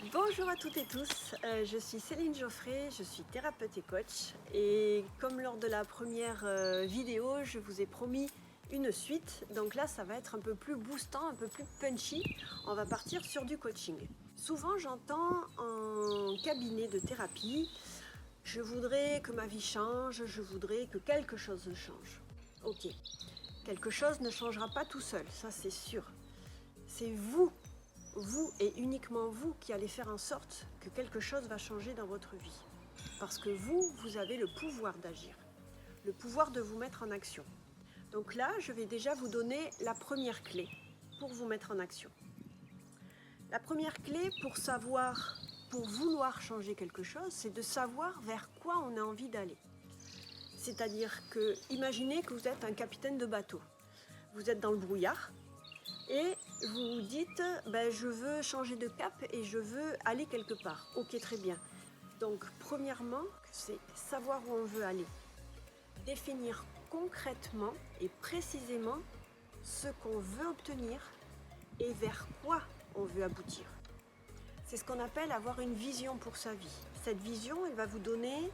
Bonjour à toutes et tous, je suis Céline Geoffrey, je suis thérapeute et coach et comme lors de la première vidéo, je vous ai promis une suite. Donc là, ça va être un peu plus boostant, un peu plus punchy. On va partir sur du coaching. Souvent, j'entends en cabinet de thérapie, je voudrais que ma vie change, je voudrais que quelque chose change. Ok, quelque chose ne changera pas tout seul, ça c'est sûr. C'est vous et uniquement vous qui allez faire en sorte que quelque chose va changer dans votre vie. Parce que vous avez le pouvoir d'agir, le pouvoir de vous mettre en action. Donc là, je vais déjà vous donner la première clé pour vous mettre en action. La première clé pour vouloir changer quelque chose, c'est de savoir vers quoi on a envie d'aller. C'est-à-dire que, imaginez que vous êtes un capitaine de bateau. Vous êtes dans le brouillard, et vous vous dites, je veux changer de cap et je veux aller quelque part. Ok, très bien. Donc, premièrement, c'est savoir où on veut aller. Définir concrètement et précisément ce qu'on veut obtenir et vers quoi on veut aboutir. C'est ce qu'on appelle avoir une vision pour sa vie. Cette vision, elle va vous donner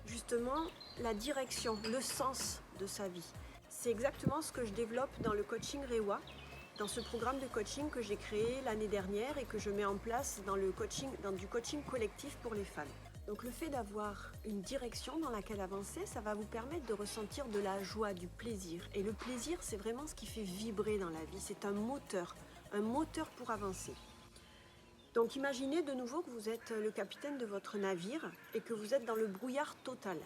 justement la direction, le sens de sa vie. C'est exactement ce que je développe dans le coaching Rewa, dans ce programme de coaching que j'ai créé l'année dernière et que je mets en place dans du coaching collectif pour les femmes. Donc le fait d'avoir une direction dans laquelle avancer, ça va vous permettre de ressentir de la joie, du plaisir. Et le plaisir, c'est vraiment ce qui fait vibrer dans la vie. C'est un moteur pour avancer. Donc imaginez de nouveau que vous êtes le capitaine de votre navire et que vous êtes dans le brouillard total.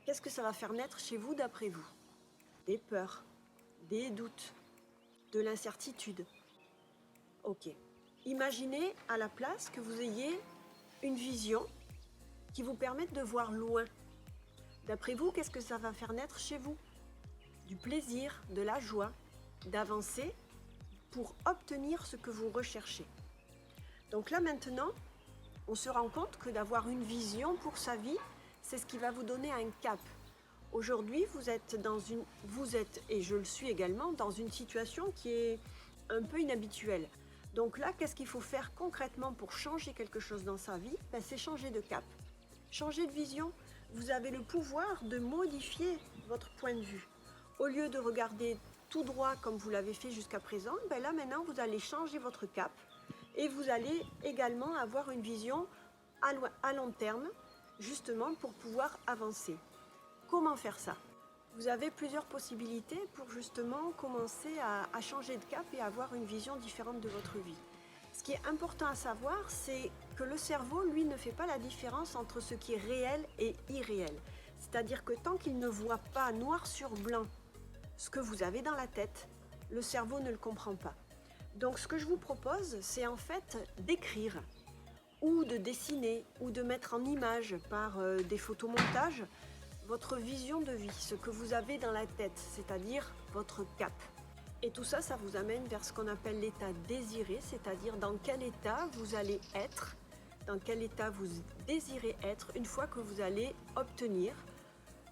Qu'est-ce que ça va faire naître chez vous d'après vous? Des peurs, des doutes, de l'incertitude. Ok. Imaginez à la place que vous ayez une vision qui vous permette de voir loin. D'après vous, qu'est-ce que ça va faire naître chez vous? Du plaisir, de la joie, d'avancer pour obtenir ce que vous recherchez. Donc là maintenant, on se rend compte que d'avoir une vision pour sa vie, c'est ce qui va vous donner un cap. Aujourd'hui, vous êtes, et je le suis également, dans une situation qui est un peu inhabituelle. Donc là, qu'est-ce qu'il faut faire concrètement pour changer quelque chose dans sa vie? C'est changer de cap, changer de vision. Vous avez le pouvoir de modifier votre point de vue. Au lieu de regarder tout droit comme vous l'avez fait jusqu'à présent, là maintenant, vous allez changer votre cap et vous allez également avoir une vision à long terme, justement pour pouvoir avancer. Comment faire ça? Vous avez plusieurs possibilités pour justement commencer à changer de cap et avoir une vision différente de votre vie. Ce qui est important à savoir, c'est que le cerveau, lui, ne fait pas la différence entre ce qui est réel et irréel. C'est-à-dire que tant qu'il ne voit pas noir sur blanc ce que vous avez dans la tête, le cerveau ne le comprend pas. Donc ce que je vous propose, c'est en fait d'écrire ou de dessiner ou de mettre en image par des photomontages votre vision de vie, ce que vous avez dans la tête, c'est-à-dire votre cap. Et tout ça, ça vous amène vers ce qu'on appelle l'état désiré, c'est-à-dire dans quel état vous allez être, dans quel état vous désirez être une fois que vous allez obtenir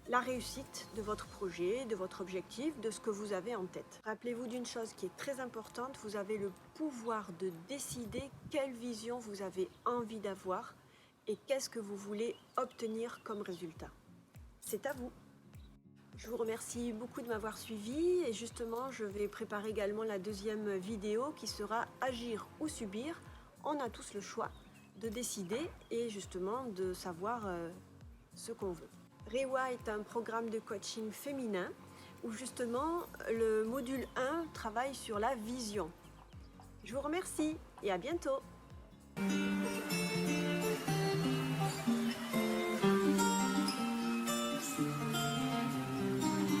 la réussite de votre projet, de votre objectif, de ce que vous avez en tête. Rappelez-vous d'une chose qui est très importante, vous avez le pouvoir de décider quelle vision vous avez envie d'avoir et qu'est-ce que vous voulez obtenir comme résultat. C'est à vous. Je vous remercie beaucoup de m'avoir suivi et justement je vais préparer également la deuxième vidéo qui sera agir ou subir. On a tous le choix de décider et justement de savoir ce qu'on veut. Rewa est un programme de coaching féminin où justement le module 1 travaille sur la vision. Je vous remercie et à bientôt.